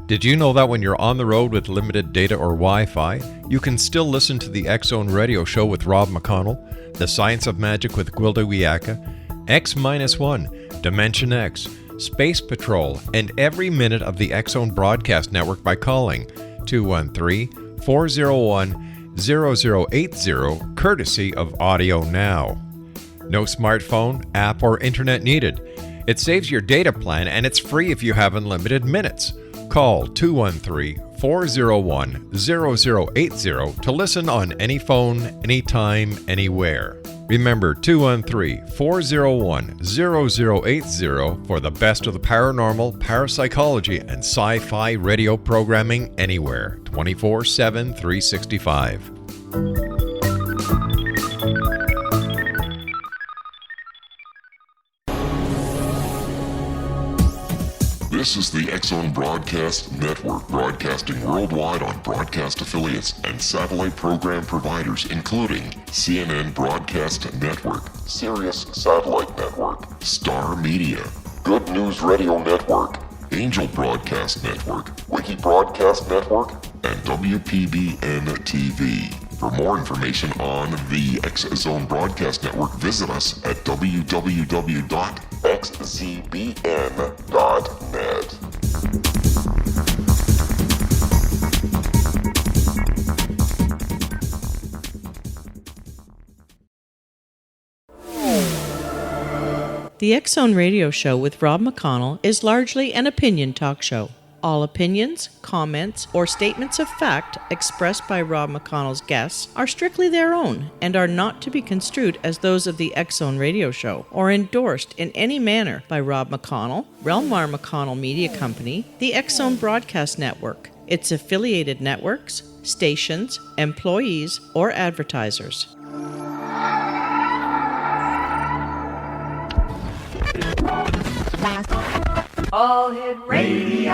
Did you know that when you're on the road with limited data or Wi-Fi, you can still listen to the X-Zone Radio Show with Rob McConnell, The Science of Magic with Gwilda Wiyaka, X-1, Dimension X, Space Patrol, and every minute of the X-Zone Broadcast Network by calling 213-401-0080, courtesy of Audio Now. No smartphone, app, or internet needed. It saves your data plan and it's free if you have unlimited minutes. Call 213-401-0080 to listen on any phone, anytime, anywhere. Remember 213-401-0080 for the best of the paranormal, parapsychology, and sci-fi radio programming anywhere, 24/7, 365. This is the X-Zone Broadcast Network, broadcasting worldwide on broadcast affiliates and satellite program providers, including CNN Broadcast Network, Sirius Satellite Network, Star Media, Good News Radio Network, Angel Broadcast Network, Wiki Broadcast Network, and WPBN TV. For more information on the X-Zone Broadcast Network, visit us at www.xzbn.net. The X-Zone Radio Show with Rob McConnell is largely an opinion talk show. All opinions, comments, or statements of fact expressed by Rob McConnell's guests are strictly their own and are not to be construed as those of the X-Zone Radio Show or endorsed in any manner by Rob McConnell, Relmar McConnell Media Company, the X-Zone Broadcast Network, its affiliated networks, stations, employees, or advertisers. All Hit Radio.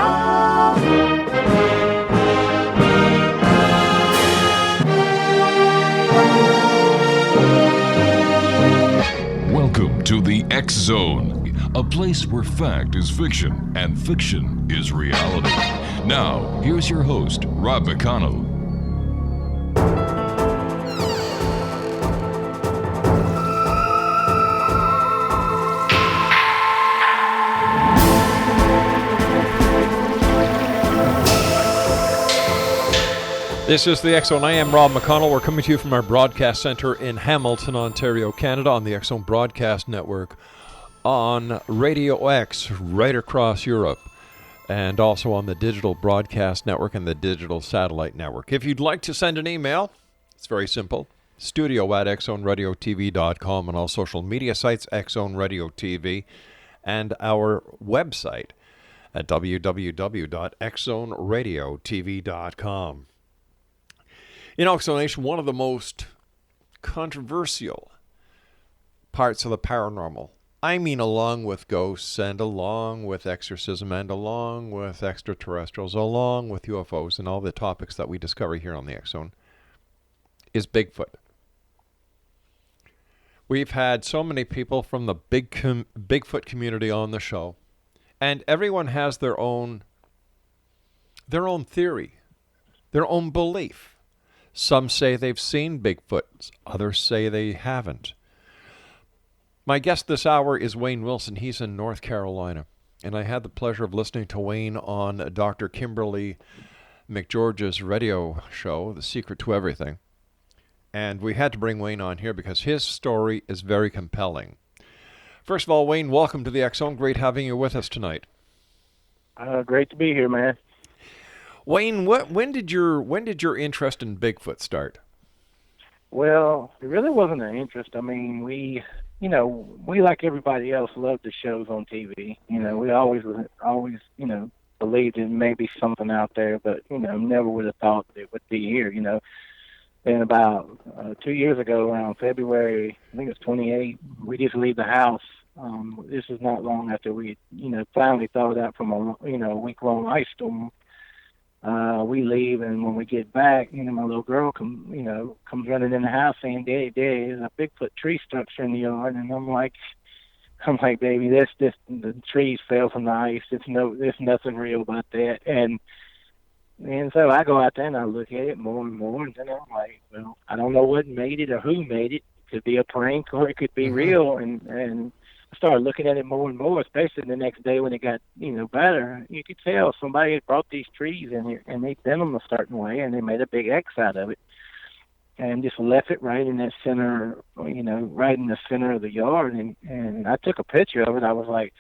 Welcome to the X-Zone, a place where fact is fiction and fiction is reality. Now, here's your host, Rob McConnell. This is the X-Zone. I am Rob McConnell. We're coming to you from our broadcast center in Hamilton, Ontario, Canada, on the X-Zone Broadcast Network, on Radio X right across Europe, and also on the Digital Broadcast Network and the Digital Satellite Network. If you'd like to send an email, it's very simple. studio@xzoneradiotv.com, and all social media sites, X-Zone Radio TV, and our website at www.xzoneradiotv.com. In X-Zone Nation, one of the most controversial parts of the paranormal, I mean along with ghosts and along with exorcism and along with extraterrestrials, along with UFOs and all the topics that we discover here on the X-Zone, is Bigfoot. We've had so many people from the Bigfoot community on the show, and everyone has their own theory, their own belief. Some say they've seen Bigfoot. Others say they haven't. My guest this hour is Wayne Wilson. He's in North Carolina. And I had the pleasure of listening to Wayne on Dr. Kimberly McGeorge's radio show, The Secret to Everything. And we had to bring Wayne on here because his story is very compelling. First of all, Wayne, welcome to the X-Zone. Great having you with us tonight. Great to be here, man. Wayne, when did your interest in Bigfoot start? Well, it really wasn't an interest. I mean, we like everybody else loved the shows on TV. We always believed in maybe something out there, but never would have thought that it would be here. And about 2 years ago, around February, I think it was 28, we just leave the house. This is not long after we, finally thawed out from a week-long ice storm. We leave, and when we get back, my little girl comes running in the house saying, "Daddy, there's a Bigfoot tree structure in the yard." And I'm like, I'm like, baby, the trees fell from the ice. There's nothing real about that. And so I go out there and I look at it more and more, and then I'm like, well, I don't know what made it or who made it. It could be a prank or it could be real. And I started looking at it more and more, especially the next day when it got, better. You could tell somebody had brought these trees in here and they bent them a certain way and they made a big X out of it and just left it right in that center, right in the center of the yard. And I took a picture of it. I was like,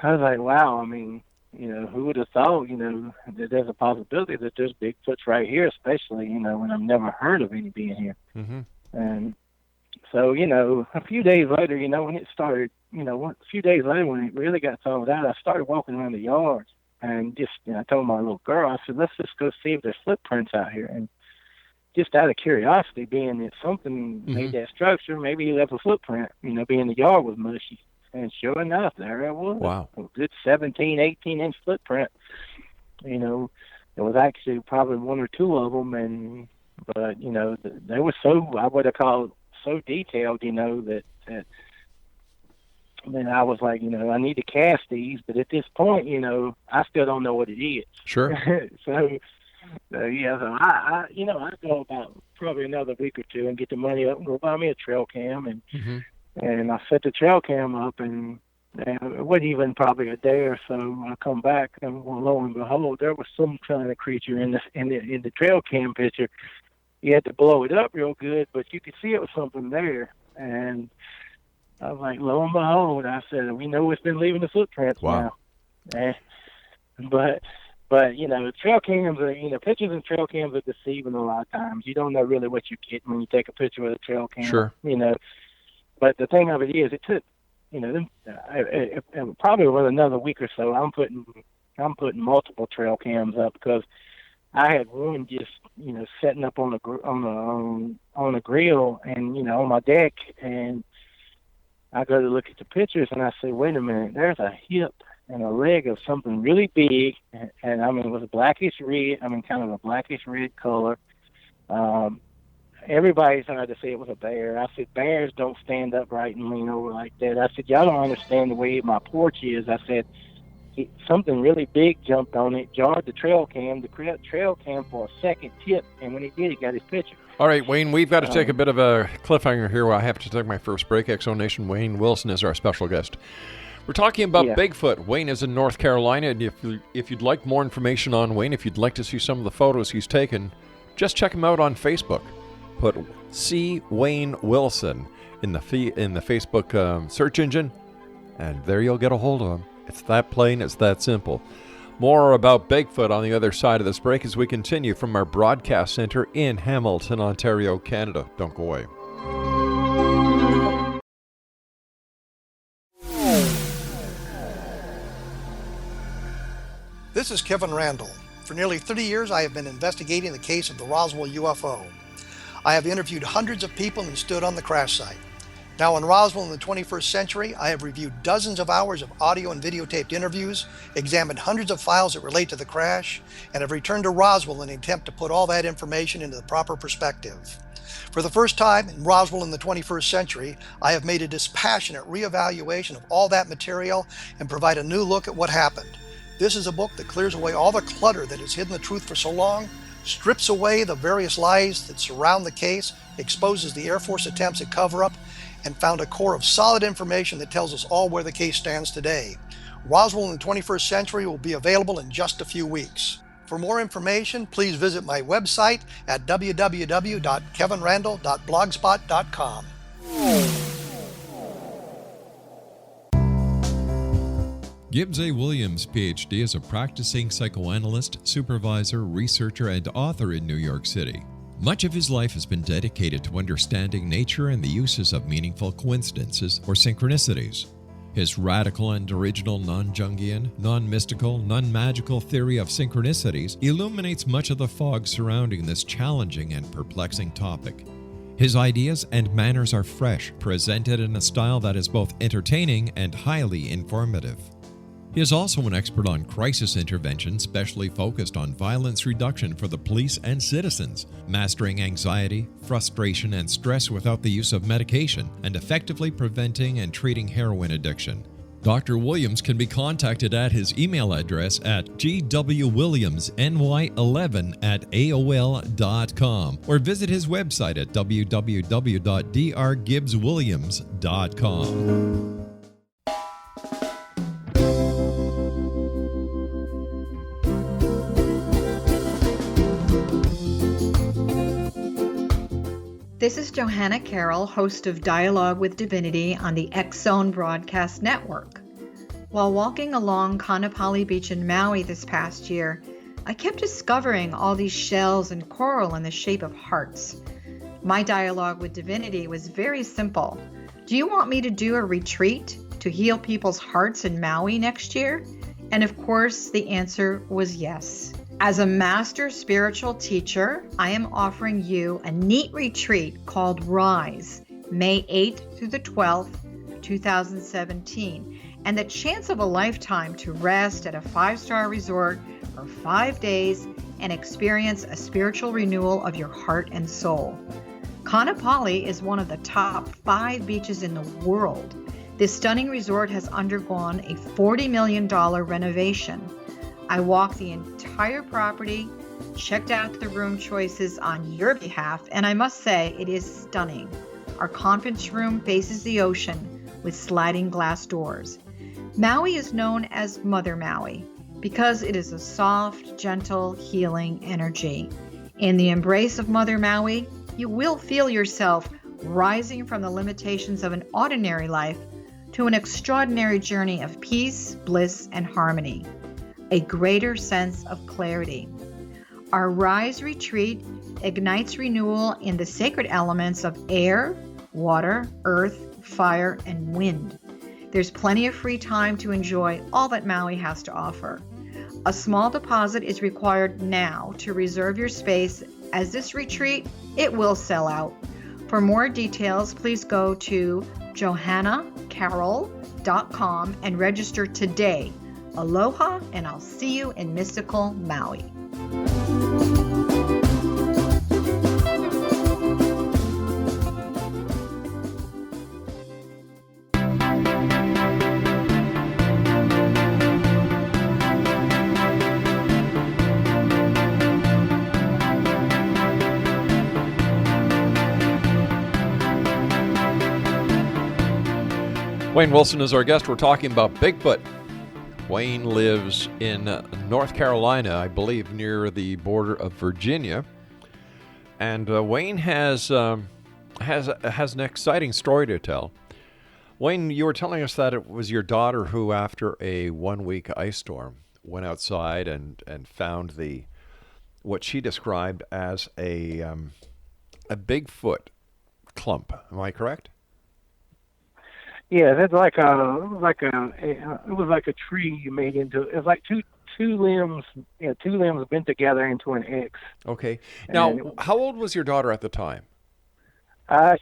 wow, I mean, who would have thought, that there's a possibility that there's Bigfoots right here, especially, when I've never heard of any being here. And so, a few days later, when it started, a few days later when it really got thawed out, I started walking around the yard and just, I told my little girl, I said, let's just go see if there's footprints out here. And just out of curiosity, being that something made that structure, maybe he left a footprint, being the yard was mushy. And sure enough, there it was. Wow. A good 17, 18-inch footprint. There was actually probably one or two of them, but they were so, I would have called so detailed, that then I was like, I need to cast these, but at this point, I still don't know what it is. Sure. So I go about probably another week or two and get the money up and go buy me a trail cam, and I set the trail cam up, and it wasn't even probably a day or so. I come back, and lo and behold, there was some kind of creature in the trail cam picture. You had to blow it up real good, but you could see it was something there. And I was like, lo and behold, I said, we know it's been leaving the footprints now. But trail cams are, pictures and trail cams are deceiving a lot of times. You don't know really what you're getting when you take a picture with a trail cam. Sure. But the thing of it is, it took, it probably was another week or so. I'm putting multiple trail cams up because I had one just, setting up on a grill and, on my deck, and I go to look at the pictures and I say, wait a minute, there's a hip and a leg of something really big, and I mean, it was a blackish red, kind of a blackish red color. Everybody started to say it was a bear. I said, bears don't stand upright and lean over like that. I said, y'all don't understand the way my porch is. I said, something really big jumped on it, jarred the trail cam for a second tip, and when he did, he got his picture. All right, Wayne, we've got to take a bit of a cliffhanger here where I have to take my first break. Exo Nation, Wayne Wilson is our special guest. We're talking about Bigfoot. Wayne is in North Carolina, and if you'd like more information on Wayne, if you'd like to see some of the photos he's taken, just check him out on Facebook. Put C. Wayne Wilson in the Facebook search engine, and there you'll get a hold of him. It's that plain, it's that simple. More about Bigfoot on the other side of this break as we continue from our broadcast center in Hamilton, Ontario, Canada. Don't go away. This is Kevin Randall. For nearly 30 years, I have been investigating the case of the Roswell UFO. I have interviewed hundreds of people and stood on the crash site. Now in Roswell in the 21st century, I have reviewed dozens of hours of audio and videotaped interviews, examined hundreds of files that relate to the crash, and have returned to Roswell in an attempt to put all that information into the proper perspective. For the first time in Roswell in the 21st century, I have made a dispassionate reevaluation of all that material and provide a new look at what happened. This is a book that clears away all the clutter that has hidden the truth for so long, strips away the various lies that surround the case, exposes the Air Force attempts at cover-up, and found a core of solid information that tells us all where the case stands today. Roswell in the 21st century will be available in just a few weeks. For more information, please visit my website at www.kevinrandall.blogspot.com. Gibbs A. Williams, Ph.D., is a practicing psychoanalyst, supervisor, researcher, and author in New York City. Much of his life has been dedicated to understanding nature and the uses of meaningful coincidences or synchronicities. His radical and original non-Jungian, non-mystical, non-magical theory of synchronicities illuminates much of the fog surrounding this challenging and perplexing topic. His ideas and manners are fresh, presented in a style that is both entertaining and highly informative. He is also an expert on crisis intervention, specially focused on violence reduction for the police and citizens, mastering anxiety, frustration, and stress without the use of medication, and effectively preventing and treating heroin addiction. Dr. Williams can be contacted at his email address at gwwilliamsny11@aol.com or visit his website at www.drgibbswilliams.com. This is Johanna Carroll, host of Dialogue with Divinity on the X-Zone Broadcast Network. While walking along Kaanapali Beach in Maui this past year, I kept discovering all these shells and coral in the shape of hearts. My dialogue with Divinity was very simple. Do you want me to do a retreat to heal people's hearts in Maui next year? And of course, the answer was yes. As a master spiritual teacher, I am offering you a neat retreat called Rise, May 8th through the 12th, 2017, and the chance of a lifetime to rest at a 5-star resort for 5 days and experience a spiritual renewal of your heart and soul. Kaanapali is one of the top 5 beaches in the world. This stunning resort has undergone a $40 million renovation. I walked the entire property, checked out the room choices on your behalf, and I must say it is stunning. Our conference room faces the ocean with sliding glass doors. Maui is known as Mother Maui because it is a soft, gentle, healing energy. In the embrace of Mother Maui, you will feel yourself rising from the limitations of an ordinary life to an extraordinary journey of peace, bliss, and harmony. A greater sense of clarity. Our Rise retreat ignites renewal in the sacred elements of air, water, earth, fire, and wind. There's plenty of free time to enjoy all that Maui has to offer. A small deposit is required now to reserve your space, as this retreat, it will sell out. For more details, please go to johannacarroll.com and register today. Aloha, and I'll see you in mystical Maui. Wayne Wilson is our guest. We're talking about Bigfoot. Wayne lives in North Carolina, I believe, near the border of Virginia. And Wayne has an exciting story to tell. Wayne, you were telling us that it was your daughter who, after a 1-week ice storm, went outside and found what she described as a Bigfoot clump. Am I correct? Yeah, that's like it was like a tree made into. It was like two limbs, two limbs bent together into an X. Okay. Now, how old was your daughter at the time?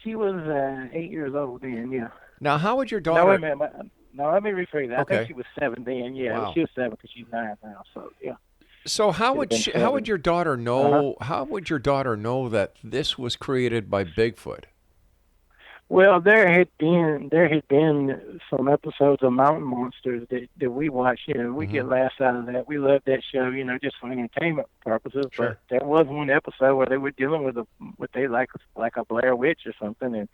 She was 8 years old then. Yeah. Now, how would your daughter? No, wait a minute. No, let me rephrase that. Okay. I think she was 7 then. Yeah, Wow. She was 7 because she's 9 now. So yeah. So how would your daughter know? How would your daughter know that this was created by Bigfoot? Well, there had been some episodes of Mountain Monsters that we watched. We get laughs out of that. We love that show, just for entertainment purposes. Sure. But there was one episode where they were dealing with what they like a Blair Witch or something,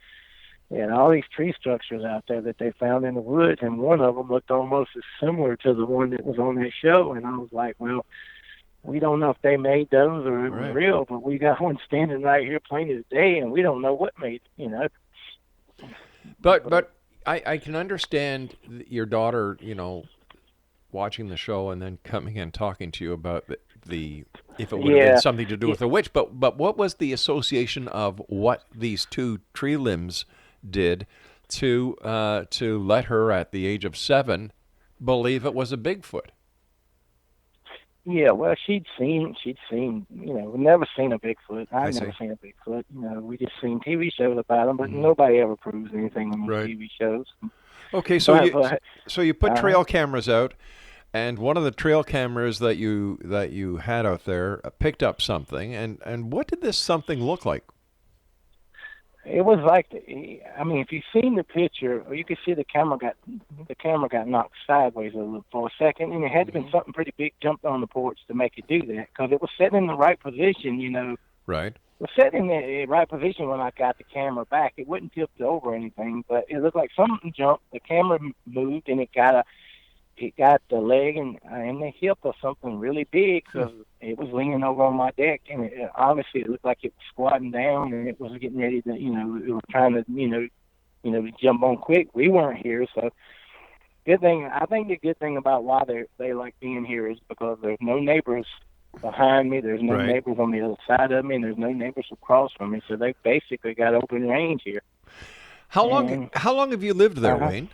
and all these tree structures out there that they found in the woods, and one of them looked almost as similar to the one that was on that show. And I was like, well, we don't know if they made those or it was real, but we got one standing right here plain as day, and we don't know what made it. But I can understand your daughter, watching the show and then coming and talking to you about the if it would have been something to do with a witch. But what was the association of what these two tree limbs did to let her at the age of 7 believe it was a Bigfoot? Yeah, well, she'd seen, we've never seen a Bigfoot. I've never seen a Bigfoot. We just seen TV shows about them, but nobody ever proves anything on these TV shows. Okay, so you put trail cameras out, And one of the trail cameras that you had out there picked up something. And what did this something look like? It was like, I mean, if you've seen the picture, you could see the camera got knocked sideways for a second, and it had to have been something pretty big jumped on the porch to make it do that, because it was sitting in the right position, you know. Right. It was sitting in the right position when I got the camera back. It wasn't tipped over or anything, but it looked like something jumped. The camera moved, and it got the leg and the hip of something really big, because it was leaning over on my deck, and obviously it looked like it was squatting down, and it was getting ready to, you know, it was trying to, to jump on quick. We weren't here, so good thing. I think the good thing about why they like being here is because there's no neighbors behind me, there's no neighbors on the other side of me, and there's no neighbors across from me, so they basically got open range here. How long have you lived there, Wayne?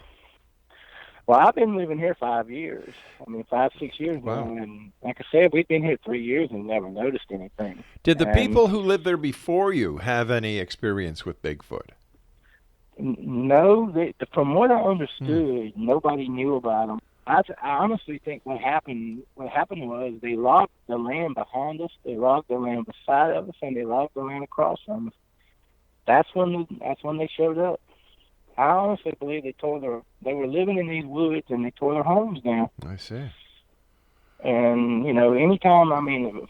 Well, I've been living here 5 years. 5-6 years now. And like I said, we've been here 3 years and never noticed anything. Did the people who lived there before you have any experience with Bigfoot? No. From what I understood, nobody knew about them. I honestly think what happened was they logged the land behind us, they logged the land beside of us, and they logged the land across from us. That's when they showed up. I honestly believe they were living in these woods and they tore their homes down. I see. And, anytime,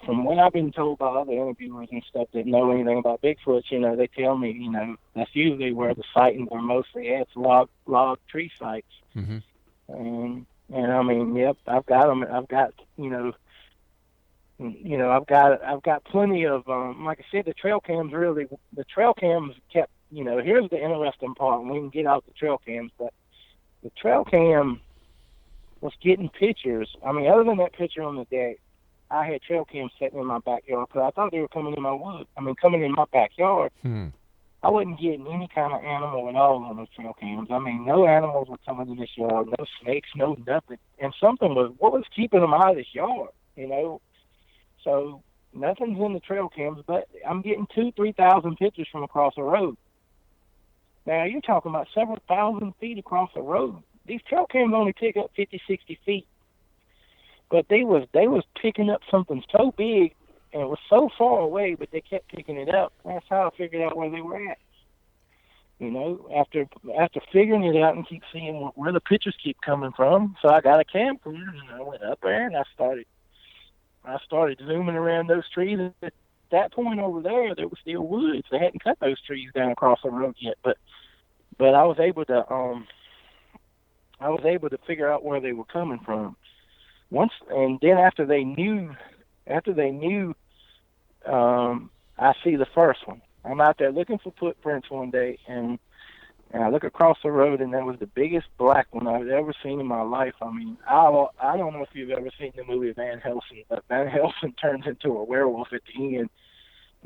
from what I've been told by other interviewers and stuff that know anything about Bigfoot, they tell me, that's usually where the sightings are mostly at, log tree sites. Mm-hmm. And yep, I've got them. I've got, I've got plenty of, like I said, the trail cams kept, here's the interesting part, and we can get out the trail cams, but the trail cam was getting pictures. Other than that picture on the deck, I had trail cams sitting in my backyard because I thought they were coming in my woods. Coming in my backyard. I wasn't getting any kind of animal at all on those trail cams. No animals were coming in this yard, no snakes, no nothing. And what was keeping them out of this yard, So nothing's in the trail cams, but I'm getting 2,000-3,000 pictures from across the road. Now, you're talking about several thousand feet across the road. These trail cams only pick up 50, 60 feet. But they was picking up something so big, and it was so far away, but they kept picking it up. That's how I figured out where they were at. After figuring it out and keep seeing where the pictures keep coming from, so I got a camcorder, and I went up there, and I started zooming around those trees. At that point over there was still woods. They hadn't cut those trees down across the road yet, but I was able to figure out where they were coming from. And then after they knew, I see the first one. I'm out there looking for footprints one day, and I look across the road, and that was the biggest black one I've ever seen in my life. I don't know if you've ever seen the movie Van Helsing, but Van Helsing turns into a werewolf at the end.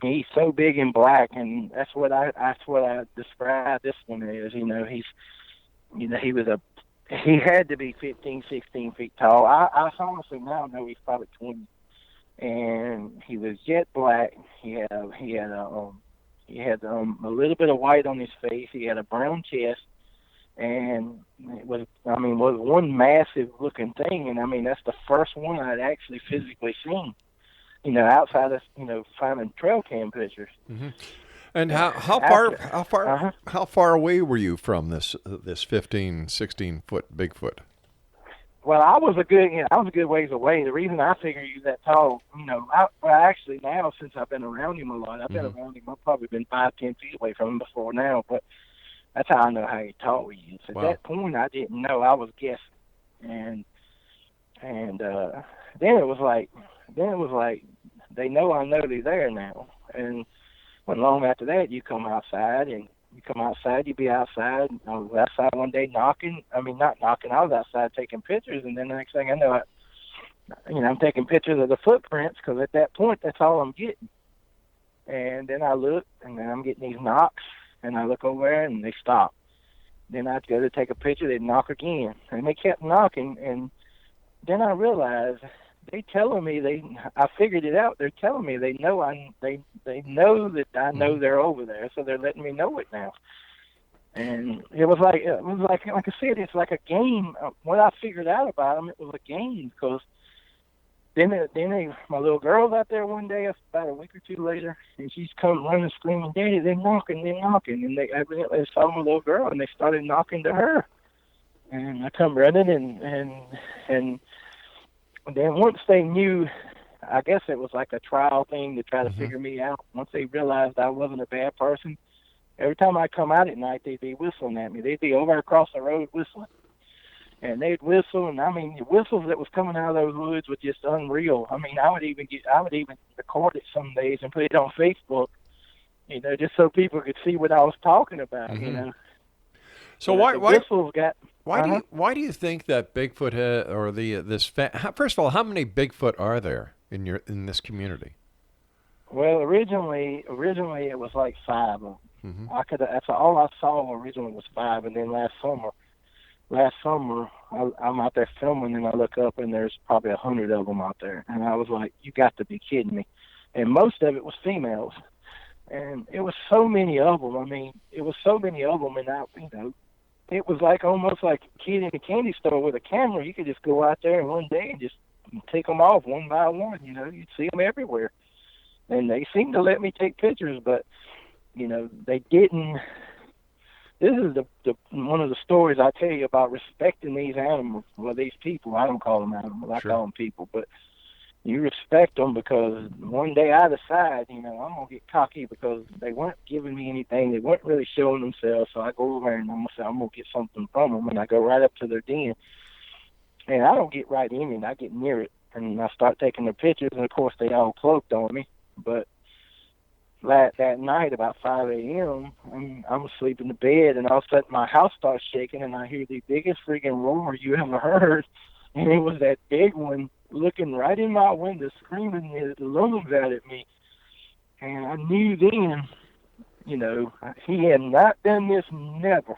He's so big and black, and that's what I describe this one as. He had to be 15, 16 feet tall. I honestly now know he's probably 20, and he was jet black. He had a little bit of white on his face. He had a brown chest, and it was one massive looking thing. And that's the first one I'd actually physically seen. Outside of finding trail cam pictures. Mm-hmm. And how far away were you from this 15, 16 foot Bigfoot? Well, I was a good ways away. The reason I figure he was that tall, actually now since I've been around him a lot, I've been around him. I've probably been 5-10 feet away from him before now, but that's how I know how tall he is. At that point, I didn't know. I was guessing, and then it was like they know I know they're there now. And when long after that, you come outside, you be outside. I was outside one day not knocking. I was outside taking pictures, and then the next thing I know, I'm taking pictures of the footprints, because at that point, that's all I'm getting. And then I look, and then I'm getting these knocks, and I look over there, and they stop. Then I'd go to take a picture, they'd knock again, and they kept knocking, and then I realized they telling me I figured it out. They're telling me they know they know that I know they're over there, so they're letting me know it now. And it was like I said, it's like a game. What I figured out about them, it was a game, because my little girl's out there one day, about a week or two later, and she's come running, screaming, "Daddy, they're knocking!" And they evidently saw my little girl, and they started knocking to her. And I come running, and then once they knew, I guess it was like a trial thing to try to figure me out. Once they realized I wasn't a bad person, every time I come out at night, they'd be whistling at me. They'd be over across the road whistling. And they'd whistle, and I mean, the whistles that was coming out of those woods was just unreal. I mean, I would even record it some days and put it on Facebook, just so people could see what I was talking about, So why do you think that Bigfoot or first of all, how many Bigfoot are there in this community? Well, originally it was like 5 of them. That's all I saw originally was 5, and then last summer I'm out there filming, and I look up, and there's probably 100 of them out there, and I was like, "You got to be kidding me!" And most of it was females, and it was so many of them. I mean, it was so many of them, and it was like almost like a kid in a candy store with a camera. You could just go out there in one day and just take them off one by one. You'd see them everywhere, and they seemed to let me take pictures, but they didn't. This is one of the stories I tell you about respecting these animals. Well, these people, I don't call them animals, I call them people, but you respect them, because one day I decide, I'm going to get cocky because they weren't giving me anything. They weren't really showing themselves, so I go over and I'm going to say, I'm going to get something from them, and I go right up to their den. And I don't get right in it. I get near it, and I start taking their pictures, and, of course, they all cloaked on me. But that night, about 5 a.m., I'm asleep in the bed, and all of a sudden my house starts shaking, and I hear the biggest freaking roar you ever heard. And it was that big one looking right in my window, screaming his lungs out at me. And I knew then, he had not done this, never.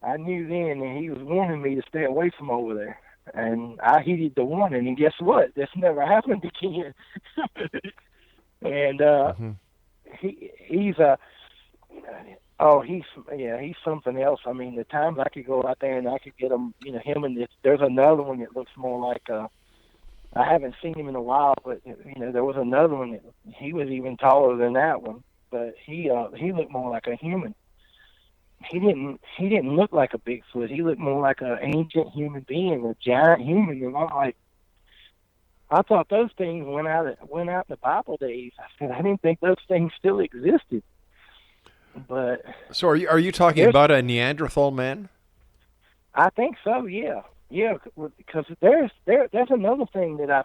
I knew then that he was warning me to stay away from over there. And I heeded the warning, and guess what? This never happened again. And he's something else. I mean, the times I could go out there and I could get him, him, and there's another one that looks more like I haven't seen him in a while, but there was another one that he was even taller than that one, but he looked more like a human. He didn't look like a Bigfoot. He looked more like an ancient human being, a giant human. And I'm like, I thought those things went out in the Bible days. I said, I didn't think those things still existed. But so are you talking about a Neanderthal man? I think so. Yeah, because there's another thing that I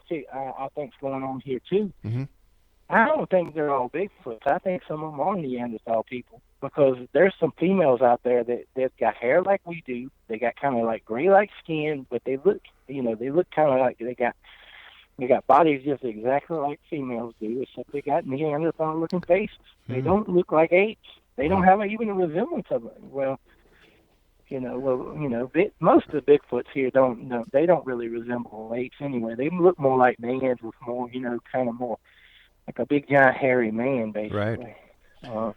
think's going on here too. I don't think they're all Bigfoots. I think some of them are Neanderthal people, because there's some females out there that got hair like we do. They got kind of like gray-like skin, but they look kind of like they got bodies just exactly like females do, except they got Neanderthal-looking faces. They don't look like apes. They don't have even a resemblance of it. Most of the Bigfoots here they don't really resemble apes anyway. They look more like mans with more, kind of more like a big giant hairy man, basically. Right.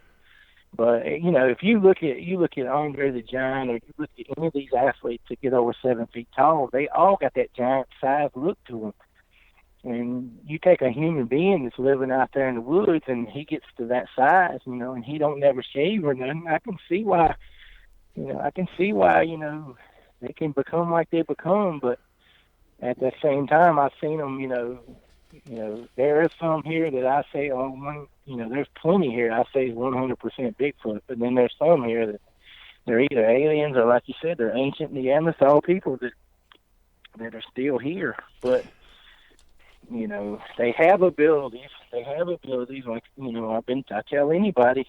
But if you look at Andre the Giant, or you look at any of these athletes that get over 7 feet tall, they all got that giant size look to them. And you take a human being that's living out there in the woods, and he gets to that size, and he don't never shave or nothing. I can see why, they can become like they become. But at the same time, I've seen them, there is some here that I say, there's plenty here I say is 100% Bigfoot. But then there's some here that they're either aliens or, like you said, they're ancient Neanderthal people that are still here. But they have abilities. Like, I tell anybody,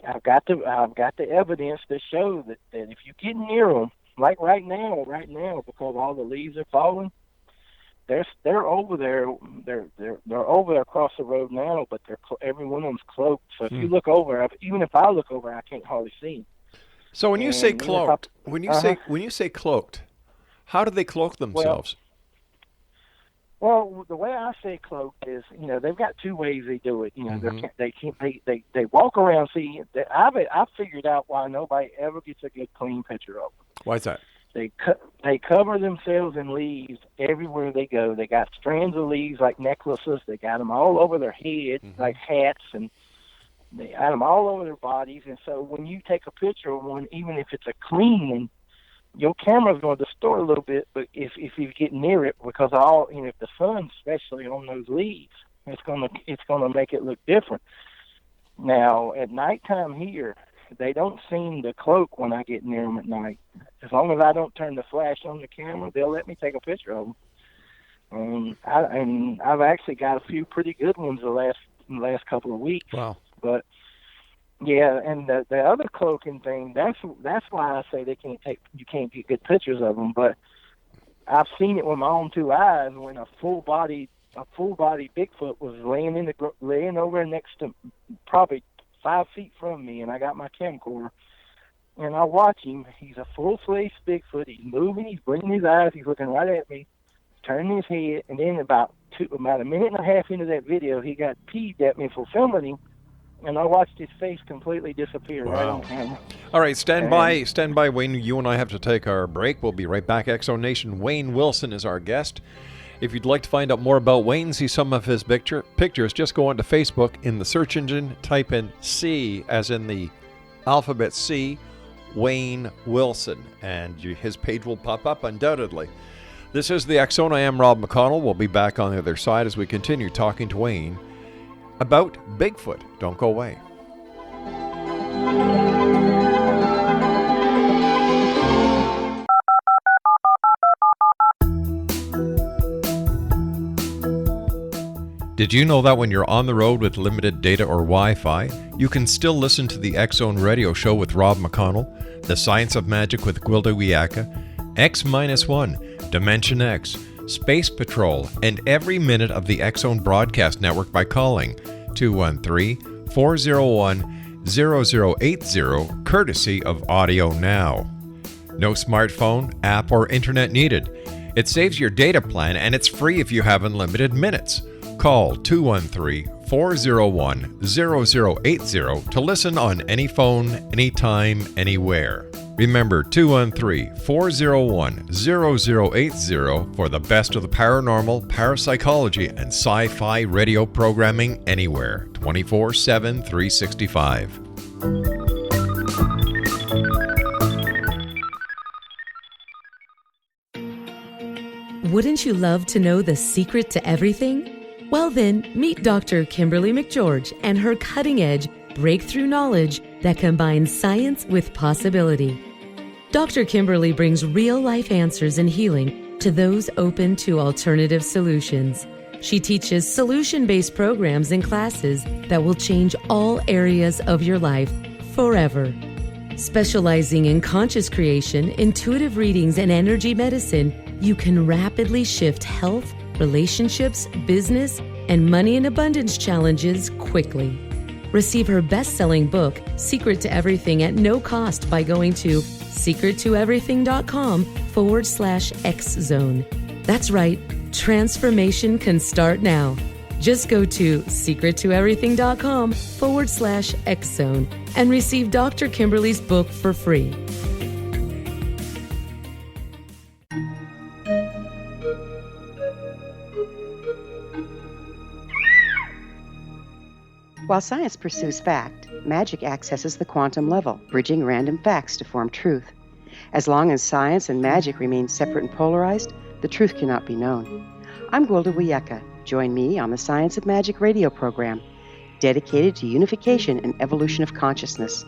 I've got the evidence to show that if you get near them, like right now, because all the leaves are falling, they're over there. They're over there across the road now, but every one of them's cloaked. So if you look over, even if I look over, I can't hardly see them. So when you say cloaked, when you say cloaked, how do they cloak themselves? Well, the way I say cloaked is, they've got two ways they do it. Mm-hmm. They walk around. See, I've figured out why nobody ever gets a good clean picture of them. Why is that? They cover themselves in leaves everywhere they go. They got strands of leaves like necklaces. They got them all over their head like hats, and they got them all over their bodies. And so when you take a picture of one, even if it's a clean one, your camera's going to distort a little bit, but if you get near it, because if the sun's especially on those leaves, it's gonna make it look different. Now at nighttime here, they don't seem to cloak when I get near them at night. As long as I don't turn the flash on the camera, they'll let me take a picture of them. I've actually got a few pretty good ones the last couple of weeks. Wow. But yeah, and the other cloaking thing, that's why I say you can't get good pictures of them. But I've seen it with my own two eyes when a full body Bigfoot was laying over next to probably 5 feet from me, and I got my camcorder, and I watch him. He's a full-fledged Bigfoot. He's moving. He's blinking his eyes. He's looking right at me, turning his head, and then about a minute and a half into that video, he got peeved at me for filming him. And I watched his face completely disappear right on camera. All right, stand by, Wayne. You and I have to take our break. We'll be right back. X-Zone Nation, Wayne Wilson is our guest. If you'd like to find out more about Wayne, see some of his pictures, just go onto Facebook. In the search engine, type in C, as in the alphabet C, Wayne Wilson, and his page will pop up undoubtedly. This is the X-Zone. I am Rob McConnell. We'll be back on the other side as we continue talking to Wayne about Bigfoot. Don't go away. Did you know that when you're on the road with limited data or Wi-Fi, you can still listen to the X-Zone radio show with Rob McConnell, The Science of Magic with Gwilda Wiyaka, X-1, Dimension X, Space Patrol, and every minute of the X-Zone broadcast network by calling 213-401-0080, courtesy of Audio Now. No smartphone, app, or internet needed. It saves your data plan, and it's free if you have unlimited minutes. Call 213-401-0080 to listen on any phone, anytime, anywhere. Remember, 213-401-0080 for the best of the paranormal, parapsychology, and sci-fi radio programming anywhere, 24/7, 365. Wouldn't you love to know the secret to everything? Well then, meet Dr. Kimberly McGeorge and her cutting-edge breakthrough knowledge that combines science with possibility. Dr. Kimberly brings real-life answers and healing to those open to alternative solutions. She teaches solution-based programs and classes that will change all areas of your life forever. Specializing in conscious creation, intuitive readings, and energy medicine, you can rapidly shift health, relationships, business, and money and abundance challenges quickly. Receive her best-selling book, Secret to Everything, at no cost by going to secrettoeverything.com/X-Zone. That's right, transformation can start now. Just go to secrettoeverything.com/X-Zone and receive Dr. Kimberly's book for free. While science pursues fact, magic accesses the quantum level, bridging random facts to form truth. As long as science and magic remain separate and polarized, the truth cannot be known. I'm Gwilda Wiyaka. Join me on the Science of Magic radio program, dedicated to unification and evolution of consciousness.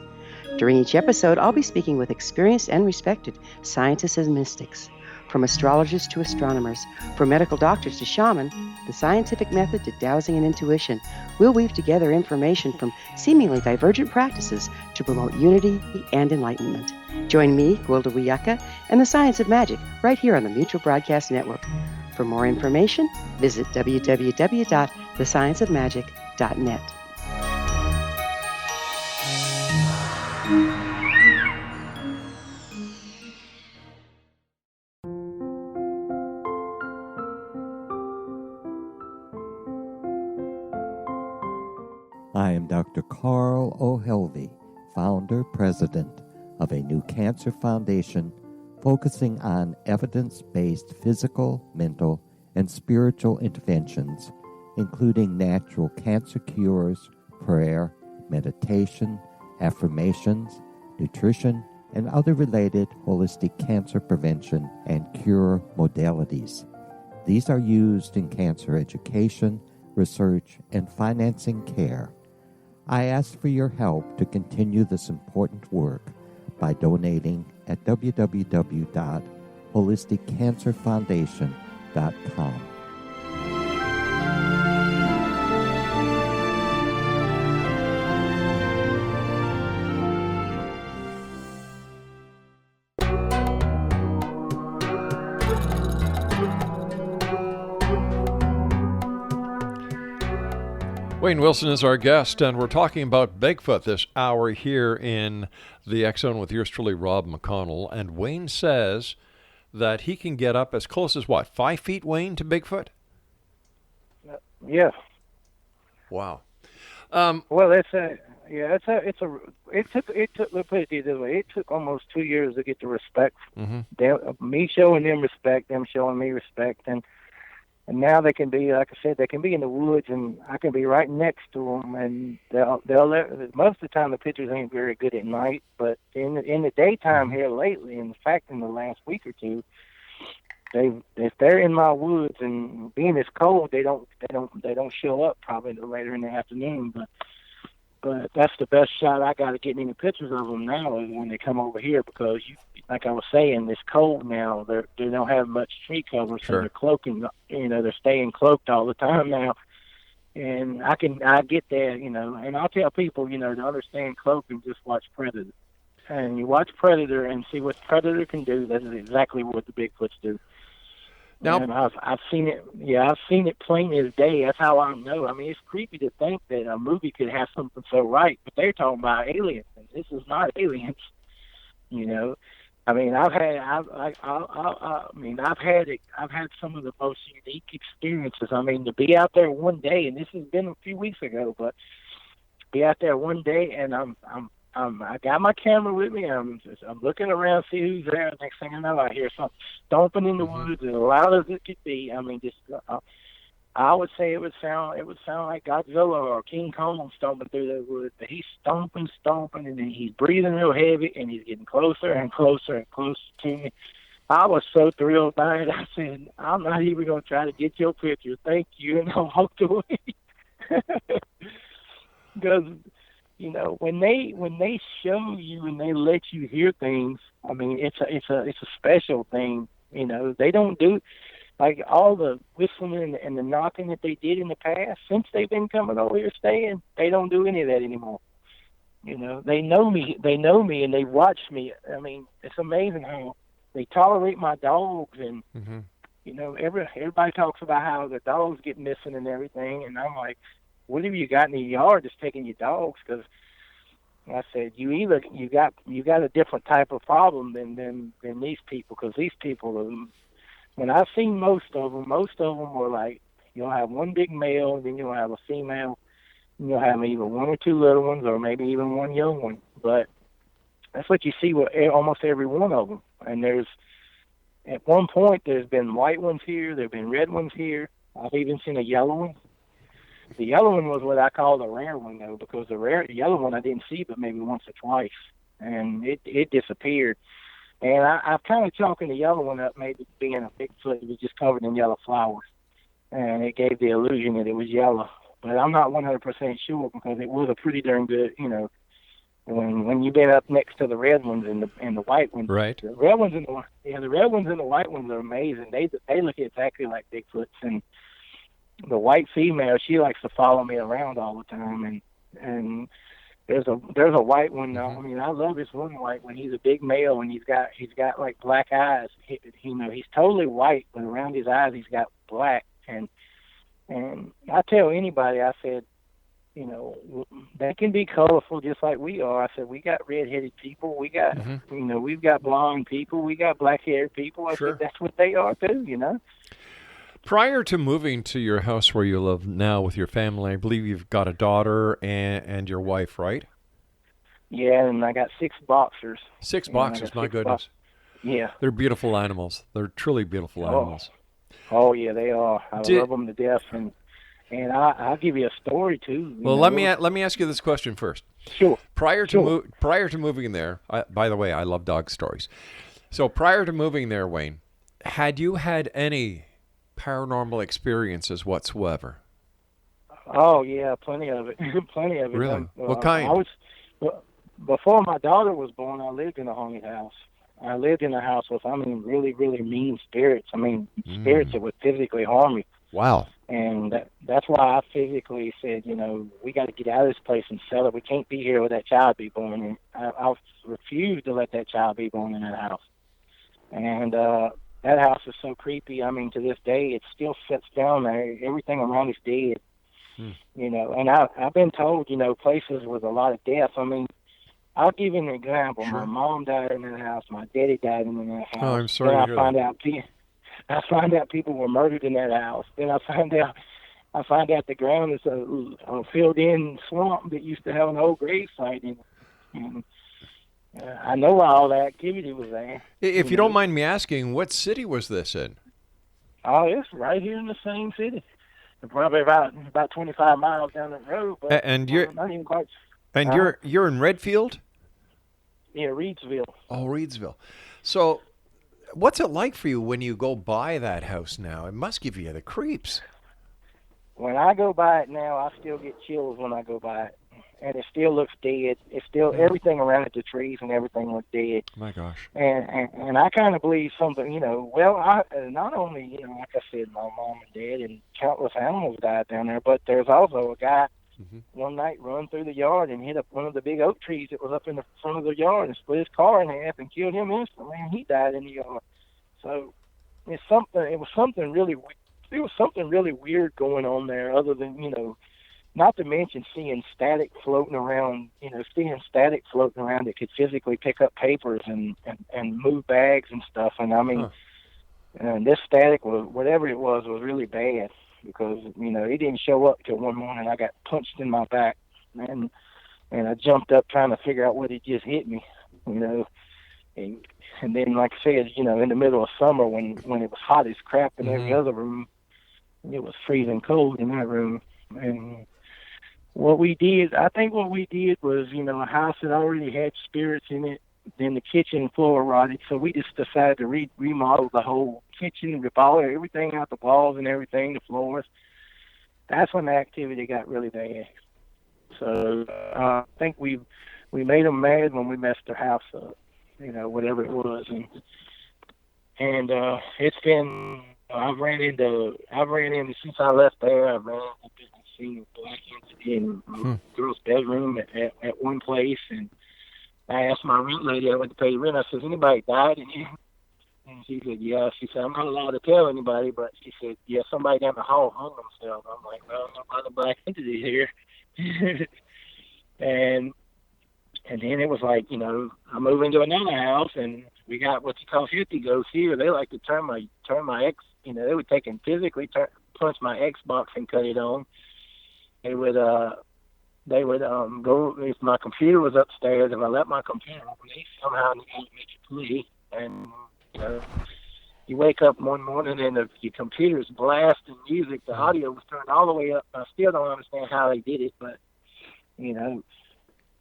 During each episode, I'll be speaking with experienced and respected scientists and mystics. From astrologers to astronomers, from medical doctors to shaman, the scientific method to dowsing and intuition, we'll weave together information from seemingly divergent practices to promote unity and enlightenment. Join me, Gwilda Wiyaka, and the Science of Magic right here on the Mutual Broadcast Network. For more information, visit www.thescienceofmagic.net. I am Dr. Carl O'Helvey, founder, president of a new cancer foundation focusing on evidence-based physical, mental, and spiritual interventions, including natural cancer cures, prayer, meditation, affirmations, nutrition, and other related holistic cancer prevention and cure modalities. These are used in cancer education, research, and financing care. I ask for your help to continue this important work by donating at www.holisticcancerfoundation.com. Wayne Wilson is our guest, and we're talking about Bigfoot this hour here in the X Zone with yours truly, Rob McConnell. And Wayne says that he can get up as close as what, 5 feet, Wayne, to Bigfoot? Yeah. Wow. Well, it took. Let's put it this way. It took almost 2 years to get the respect. Mm-hmm. Me showing them respect, them showing me respect, and now they can be, like I said, they can be in the woods, and I can be right next to them, and they'll most of the time the pictures ain't very good at night, but in the daytime here lately, in fact, in the last week or two, if they're in my woods and being as cold, they don't show up probably later in the afternoon, but that's the best shot I got at getting any pictures of them now is when they come over here, because like I was saying, it's cold now. They don't have much tree cover, so Sure. they're cloaking. They're staying cloaked all the time now. And I get that, and I'll tell people, to understand cloaking, just watch Predator. And you watch Predator and see what Predator can do. That is exactly what the Bigfoots do. Now, and I've seen it. Yeah, I've seen it plain as day. That's how I know. I mean, it's creepy to think that a movie could have something so right, but they're talking about aliens, and this is not aliens. I mean, I've had some of the most unique experiences. I mean, to be out there one day, and this has been a few weeks ago, but be out there one day, and I got my camera with me. I'm looking around, see who's there. Next thing I know, I hear something stomping in the woods as loud as it could be. I mean, I would say it would sound like Godzilla or King Kong stomping through the woods. But he's stomping, and then he's breathing real heavy, and he's getting closer and closer and closer to me. I was so thrilled by it. I said, I'm not even going to try to get your picture. Thank you, and I walked away. Because when they show you and they let you hear things, I mean, it's a special thing. They don't do like all the whistling and the knocking that they did in the past. Since they've been coming over here staying, they don't do any of that anymore. They know me, and they watch me. I mean, it's amazing how they tolerate my dogs, and everybody talks about how the dogs get missing and everything, and I'm like, what have you got in the yard that's taking your dogs? Because I said, you got a different type of problem than these people, because these people, when I've seen most of them were like, you'll have one big male, and then you'll have a female, and you'll have either one or two little ones, or maybe even one young one. But that's what you see with almost every one of them. And at one point, there's been white ones here, there've been red ones here. I've even seen a yellow one. The yellow one was what I call the rare one, though, because the yellow one I didn't see but maybe once or twice, and it disappeared. And I've kind of chalking the yellow one up maybe being a Bigfoot. It was just covered in yellow flowers, and it gave the illusion that it was yellow. But I'm not 100% sure, because it was a pretty darn good, when you've been up next to the red ones and the white ones. Right. The red ones and the red ones and the white ones are amazing. They look exactly like Bigfoots, and the white female, she likes to follow me around all the time, and there's a white one. I mean, I love this one white one. He's a big male, and he's got like black eyes. He's totally white, but around his eyes he's got black. And I tell anybody, I said, they can be colorful just like we are. I said, we got red-headed people, we got we've got blonde people, we got black-haired people. I said, that's what they are too. Prior to moving to your house where you live now with your family, I believe you've got a daughter and your wife, right? Yeah, and I got 6 boxers. Six boxers, my goodness. Yeah. They're beautiful animals. They're truly beautiful animals. Oh, yeah, they are. I love them to death, and I'll give you a story too. Well, let me ask you this question first. Sure. Prior to moving there, by the way, I love dog stories. So prior to moving there, Wayne, had you had any paranormal experiences whatsoever? Oh yeah, plenty of it. Plenty of it. Really? What kind? Before my daughter was born, I lived in a haunted house. I lived in a house with, really, really mean spirits. Spirits that would physically harm me. Wow. And that's why I physically said, we got to get out of this place and sell it. We can't be here with that child be born. And I refused to let that child be born in that house. And that house is so creepy. To this day, it still sits down there. Everything around is dead. And I've been told, places with a lot of death. I'll give you an example. Sure. My mom died in that house. My daddy died in that house. Oh, I'm sorry to hear that. I find out people were murdered in that house. Then I find out the ground is a filled-in swamp that used to have an old grave site in it. And, I know why all that activity was there. If you don't mind me asking, what city was this in? Oh, it's right here in the same city. Probably about 25 miles down the road. But and you're not even quite. And you're in Redfield? Yeah, Reedsville. Oh, Reedsville. So, what's it like for you when you go by that house now? It must give you the creeps. When I go by it now, I still get chills when I go by it. And it still looks dead. It's still, everything around it, the trees and everything look dead. My gosh. And I kind of believe something, not only, like I said, my mom and dad and countless animals died down there, but there's also a guy one night run through the yard and hit up one of the big oak trees that was up in the front of the yard and split his car in half and killed him instantly, and he died in the yard. So it was something really weird going on there, other than, not to mention seeing static floating around that could physically pick up papers and move bags and stuff. And and this static was, whatever it was really bad. Because, it didn't show up till one morning. I got punched in my back, and I jumped up trying to figure out what had just hit me, and then, like I said, in the middle of summer when it was hot as crap in every other room, it was freezing cold in that room. And I think what we did was, a house that already had spirits in it. Then the kitchen floor rotted, so we just decided to remodel the whole kitchen, rip everything out, the walls and everything, the floors. That's when the activity got really bad. So I think we made them mad when we messed their house up, whatever it was, and it's been. I've ran into since I left there. I've ran into seeing a black entity in a girl's bedroom at one place, and I asked my rent lady, I went to pay the rent, I said, anybody died in here? And she said, yeah. She said, I'm not allowed to tell anybody, but she said, yeah, somebody down the hall hung themselves. I'm like, well, I'm not a black entity here. and then it was like, I moved into another house, and we got what you call 50 ghosts here. They like to turn my X, they would take and physically punch my Xbox and cut it on. They would go, if my computer was upstairs, if I let my computer open, they somehow make it play. And, you wake up one morning and your computer's blasting music. The audio was turned all the way up. I still don't understand how they did it, but,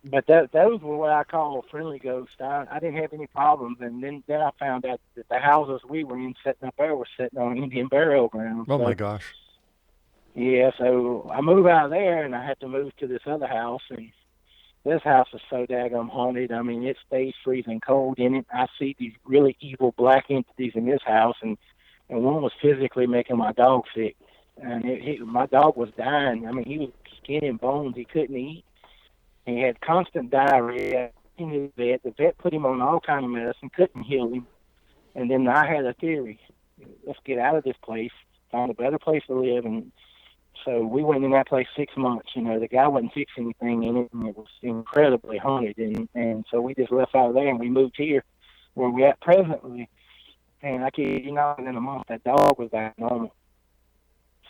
but those were what I call friendly ghosts. I didn't have any problems. And then I found out that the houses we were in setting up there were sitting on Indian burial ground. Oh, my gosh. Yeah, so I moved out of there, and I had to move to this other house, and this house is so daggum haunted. It stays freezing cold in it. I see these really evil black entities in this house, and one was physically making my dog sick. And my dog was dying. He was skin and bones. He couldn't eat. He had constant diarrhea in his vet. The vet put him on all kind of medicine, couldn't heal him. And then I had a theory. Let's get out of this place, find a better place to live, and so we went in that place 6 months. The guy wasn't fixing anything in it, and it was incredibly haunted. And so we just left out of there, and we moved here where we're at presently. And I kid you not, in a month, that dog was back normal.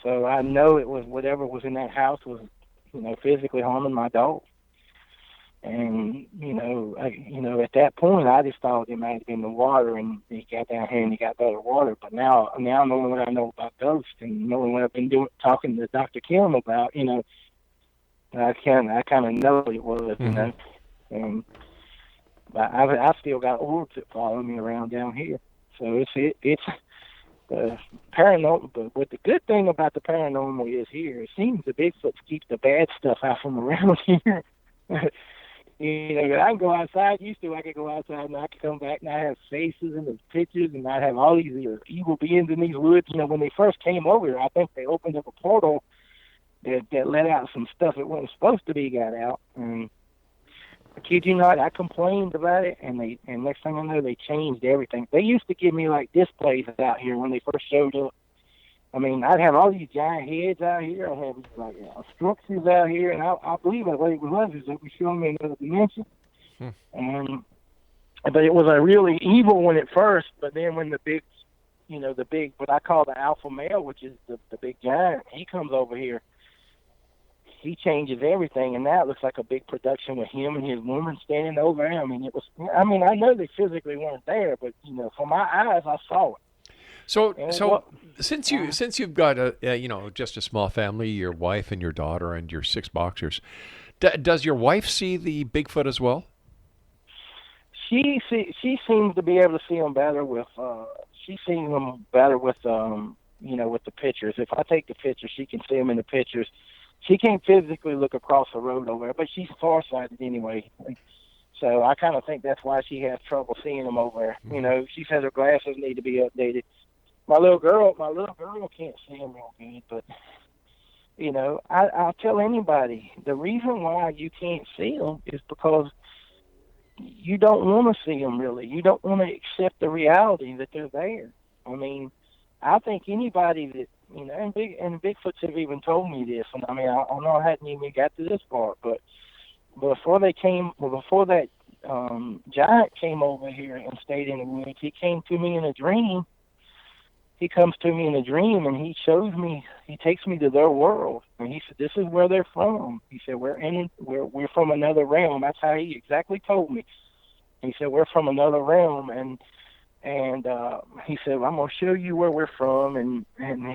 So I know it was whatever was in that house was, physically harming my dog. And, at that point, I just thought it might have been the water, and he got down here and he got better water. But now knowing what I know about ghosts and knowing what I've been talking to Dr. Kim about, I kind of know it was, But I still got orbs that follow me around down here. So it's paranormal. But the good thing about the paranormal is here, it seems the Bigfoots keep the bad stuff out from around here. I can go outside. I could go outside and I could come back and I have faces and there's pictures and I have all these evil beings in these woods. When they first came over here, I think they opened up a portal that let out some stuff that wasn't supposed to be got out. And I kid you not, I complained about it, and next thing I know, they changed everything. They used to give me like displays out here when they first showed up. I mean, I'd have all these giant heads out here. I'd have like structures out here, and I believe that what it was is that we showed me another dimension. But it was a really evil one at first. But then when the big, what I call the alpha male, which is the big giant, he comes over here. He changes everything, and now it looks like a big production with him and his woman standing over him. I know they physically weren't there, but from my eyes, I saw it. So since you've got just a small family, your wife and your daughter and your 6 boxers, does your wife see the Bigfoot as well? She seems to be able to see them better with with the pictures. If I take the pictures, she can see them in the pictures. She can't physically look across the road over there, but she's farsighted anyway. So I kind of think that's why she has trouble seeing them over there. She says her glasses need to be updated. My little girl can't see them real good, but I'll tell anybody the reason why you can't see them is because you don't want to see them. Really, you don't want to accept the reality that they're there. I mean, I think anybody that and Bigfoots have even told me this, and I know I hadn't even got to this part, but before that giant came over here and stayed in the woods, he came to me in a dream. He comes to me in a dream and he takes me to their world, and he said, "This is where they're from." He said, "We're from another realm." That's how he exactly told me. He said, "We're from another realm," and he said, "I'm going to show you where we're from," and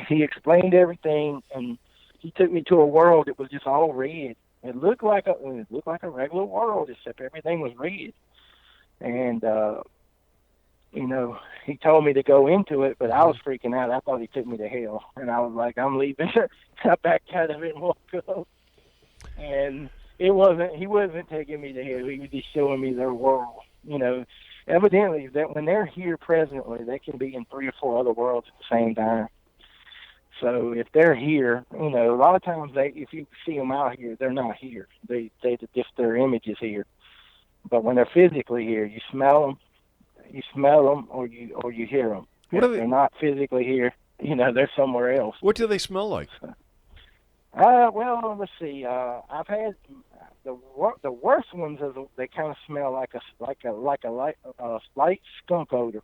he explained everything, and he took me to a world that was just all red. It looked like a regular world, except everything was red. And he told me to go into it, but I was freaking out. I thought he took me to hell, and I was like, "I'm leaving." I backed out of it and walked up. And he wasn't taking me to hell. He was just showing me their world. Evidently, that when they're here presently, they can be in 3 or 4 other worlds at the same time. So if they're here, a lot of times if you see them out here, they're not here. They just their image is here. But when they're physically here, you smell them, or you hear them. If they're not physically here, they're somewhere else. What do they smell like? Well, let's see. I've had the worst ones is they kind of smell like a light skunk odor.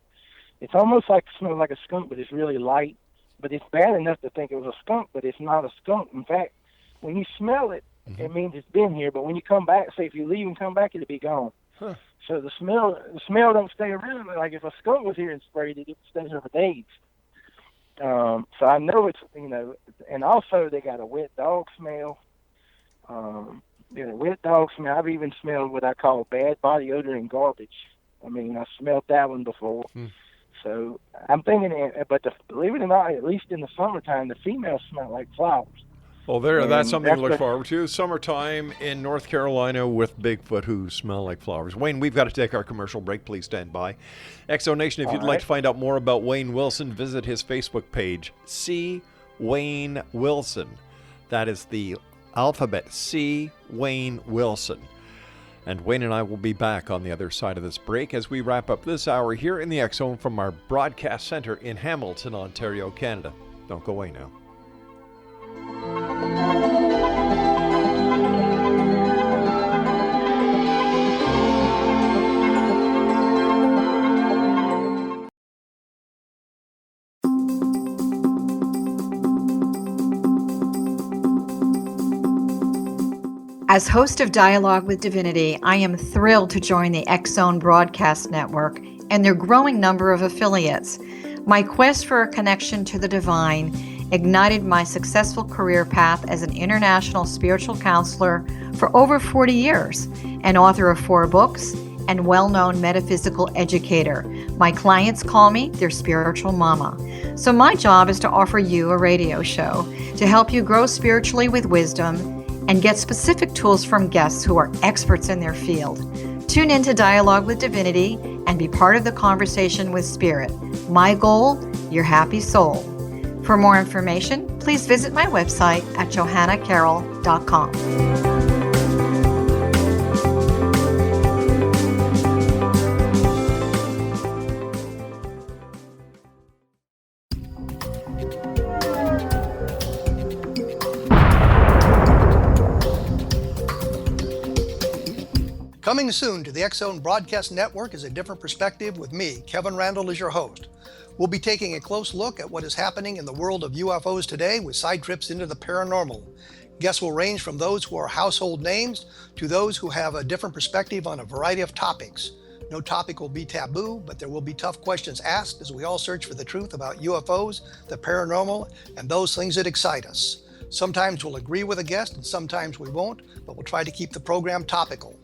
It's almost like smells like a skunk, but it's really light. But it's bad enough to think it was a skunk, but it's not a skunk. In fact, when you smell it, it means it's been here. But when you come back, say if you leave and come back, it'll be gone. Huh. So the smell don't stay around. Like if a skunk was here and sprayed it, it would stay there for days. So I know it's, and also they got a wet dog smell. There's a wet dog smell. I've even smelled what I call bad body odor and garbage. I smelled that one before. So I'm thinking, but believe it or not, at least in the summertime, the females smell like flowers. Well, that's something to look forward to. Summertime in North Carolina with Bigfoot who smell like flowers. Wayne, we've got to take our commercial break. Please stand by. Exonation, if you'd like to find out more about Wayne Wilson, visit his Facebook page, C. Wayne Wilson. That is the alphabet C. Wayne Wilson. And Wayne and I will be back on the other side of this break as we wrap up this hour here in the X Zone from our broadcast center in Hamilton, Ontario, Canada. Don't go away now. As host of Dialogue with Divinity, I am thrilled to join the X-Zone Broadcast Network and their growing number of affiliates. My quest for a connection to the divine ignited my successful career path as an international spiritual counselor for over 40 years, an author of 4 books, and well-known metaphysical educator. My clients call me their spiritual mama. So my job is to offer you a radio show to help you grow spiritually with wisdom and get specific tools from guests who are experts in their field. Tune in to Dialogue with Divinity and be part of the conversation with Spirit. My goal, your happy soul. For more information, please visit my website at johannacarroll.com. Coming soon to the X-Zone Broadcast Network is A Different Perspective with me, Kevin Randall, as your host. We'll be taking a close look at what is happening in the world of UFOs today with side trips into the paranormal. Guests will range from those who are household names to those who have a different perspective on a variety of topics. No topic will be taboo, but there will be tough questions asked as we all search for the truth about UFOs, the paranormal, and those things that excite us. Sometimes we'll agree with a guest and sometimes we won't, but we'll try to keep the program topical.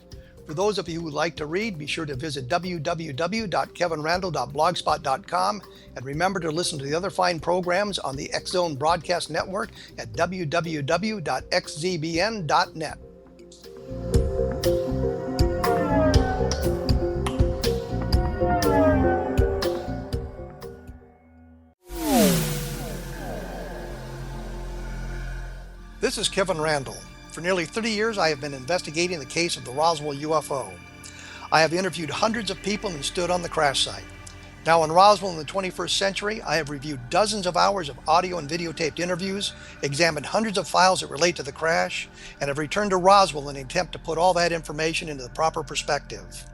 For those of you who like to read, be sure to visit www.kevinrandall.blogspot.com and remember to listen to the other fine programs on the X-Zone Broadcast Network at www.xzbn.net. This is Kevin Randall. For nearly 30 years, I have been investigating the case of the Roswell UFO. I have interviewed hundreds of people and stood on the crash site. Now in Roswell in the 21st century, I have reviewed dozens of hours of audio and videotaped interviews, examined hundreds of files that relate to the crash, and have returned to Roswell in an attempt to put all that information into the proper perspective.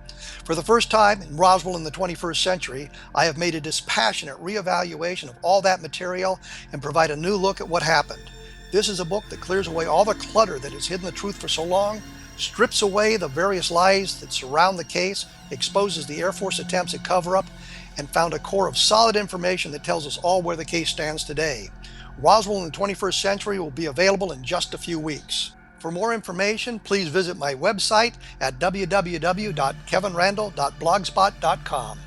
For the first time in Roswell in the 21st century, I have made a dispassionate reevaluation of all that material and provide a new look at what happened. This is a book that clears away all the clutter that has hidden the truth for so long, strips away the various lies that surround the case, exposes the Air Force attempts at cover-up, and found a core of solid information that tells us all where the case stands today. Roswell in the 21st century will be available in just a few weeks. For more information, please visit my website at www.kevinrandall.blogspot.com.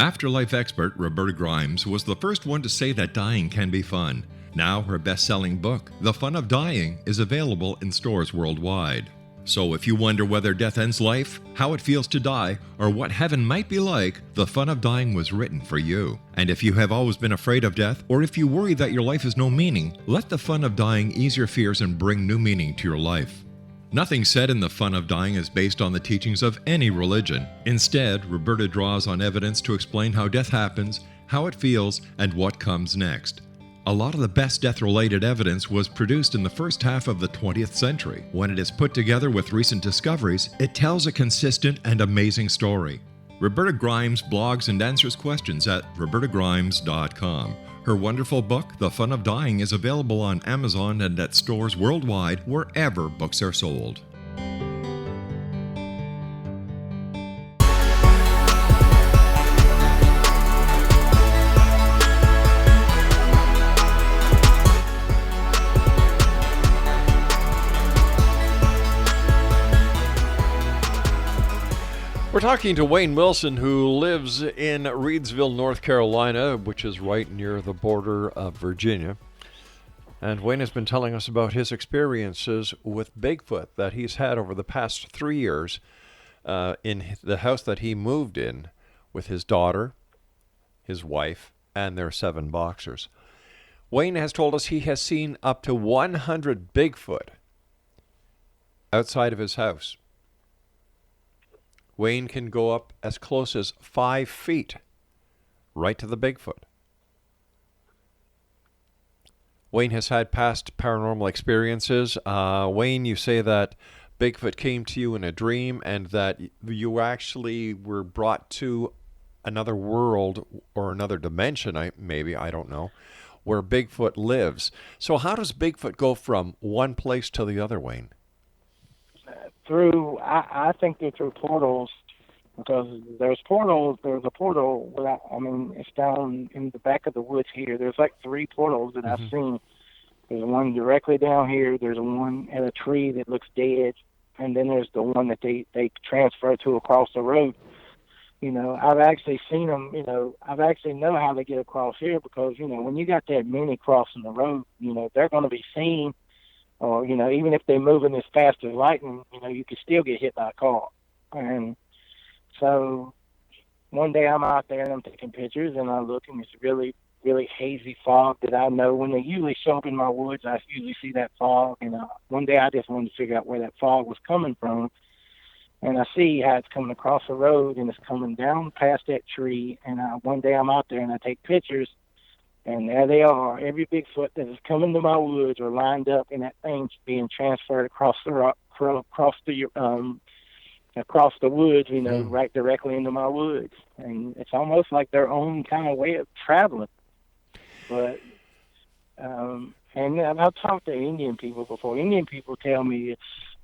Afterlife expert Roberta Grimes was the first one to say that dying can be fun. Now her best-selling book, The Fun of Dying, is available in stores worldwide. So if you wonder whether death ends life, how it feels to die, or what heaven might be like, The Fun of Dying was written for you. And if you have always been afraid of death, or if you worry that your life has no meaning, let The Fun of Dying ease your fears and bring new meaning to your life. Nothing said in The Fun of Dying is based on the teachings of any religion. Instead, Roberta draws on evidence to explain how death happens, how it feels, and what comes next. A lot of the best death-related evidence was produced in the first half of the 20th century. When it is put together with recent discoveries, it tells a consistent and amazing story. Roberta Grimes blogs and answers questions at robertagrimes.com. Her wonderful book, The Fun of Dying, is available on Amazon and at stores worldwide wherever books are sold. We're talking to Wayne Wilson, who lives in Reedsville, North Carolina, which is right near the border of Virginia. And Wayne has been telling us about his experiences with Bigfoot that he's had over the past 3 years in the house that he moved in with his daughter, his wife, and their 7 boxers. Wayne has told us he has seen up to 100 Bigfoot outside of his house. Wayne can go up as close as 5 feet right to the Bigfoot. Wayne has had past paranormal experiences. Wayne, you say that Bigfoot came to you in a dream and that you actually were brought to another world or another dimension, maybe, I don't know. where Bigfoot lives. So how does Bigfoot go from one place to the other, Wayne? I think they're through portals, because there's portals. There's a portal, it's down in the back of the woods here. There's like 3 portals that I've seen. There's one directly down here. There's one at a tree that looks dead. And then there's the one that they transfer to across the road. I've actually seen them, I've actually know how they get across here, because, when you got that many crossing the road, they're going to be seen, or, even if they're moving as fast as lightning, you could still get hit by a car. And so one day I'm out there and I'm taking pictures, and I look, and it's really, really hazy fog that I know when they usually show up in my woods, I usually see that fog. And one day I just wanted to figure out where that fog was coming from. And I see how it's coming across the road, and it's coming down past that tree. And one day I'm out there and I take pictures, and there they are. Every Bigfoot that is coming to my woods are lined up, and that thing's being transferred across the woods, right directly into my woods. And it's almost like their own kind of way of traveling. But and I've talked to Indian people before. Indian people tell me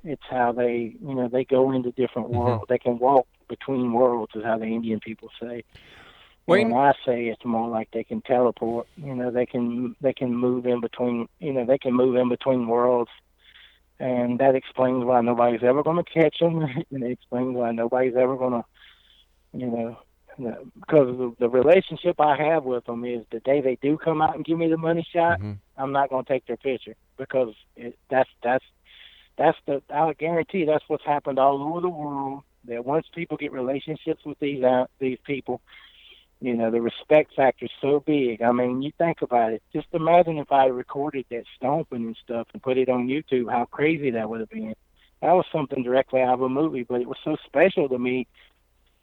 it's how they they go into different worlds. They can walk between worlds, is how the Indian people say. Wayne, and I say it's more like they can teleport. They can move in between. They can move in between worlds, and that explains why nobody's ever going to catch them, and it explains why nobody's ever going to, because the relationship I have with them is the day they do come out and give me the money shot, I'm not going to take their picture, because I guarantee that's what's happened all over the world. That once people get relationships with these people, the respect factor is so big. I mean, you think about it. Just imagine if I recorded that stomping and stuff and put it on YouTube, how crazy that would have been. That was something directly out of a movie, but it was so special to me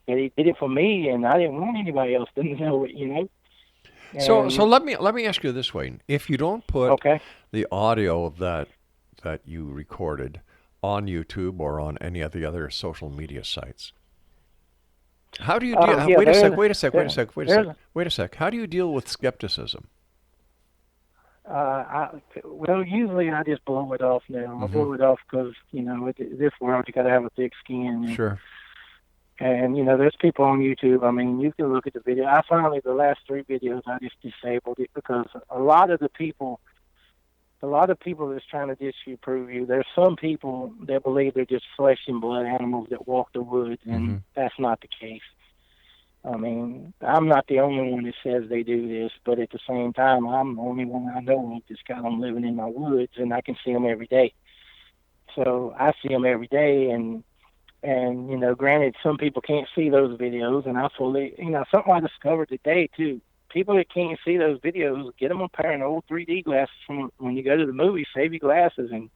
that he did it for me, and I didn't want anybody else to know it, And, so let me ask you this, Wayne. If you don't put the audio of that you recorded on YouTube or on any of the other social media sites, how do you deal? Wait a sec. How do you deal with skepticism? Usually I just blow it off now. I blow it off because, this world, you got to have a thick skin. Sure. And, there's people on YouTube. I mean, you can look at the video. The last 3 videos, I just disabled it, because a lot of people that's trying to disprove you, there's some people that believe they're just flesh and blood animals that walk the woods, and that's not the case. I mean, I'm not the only one that says they do this, but at the same time, I'm the only one I know of that's got them living in my woods, and I can see them every day. So I see them every day, and granted, some people can't see those videos, and I fully, something I discovered today, too. People that can't see those videos, get them a pair of old 3D glasses from when you go to the movies. Save your glasses, and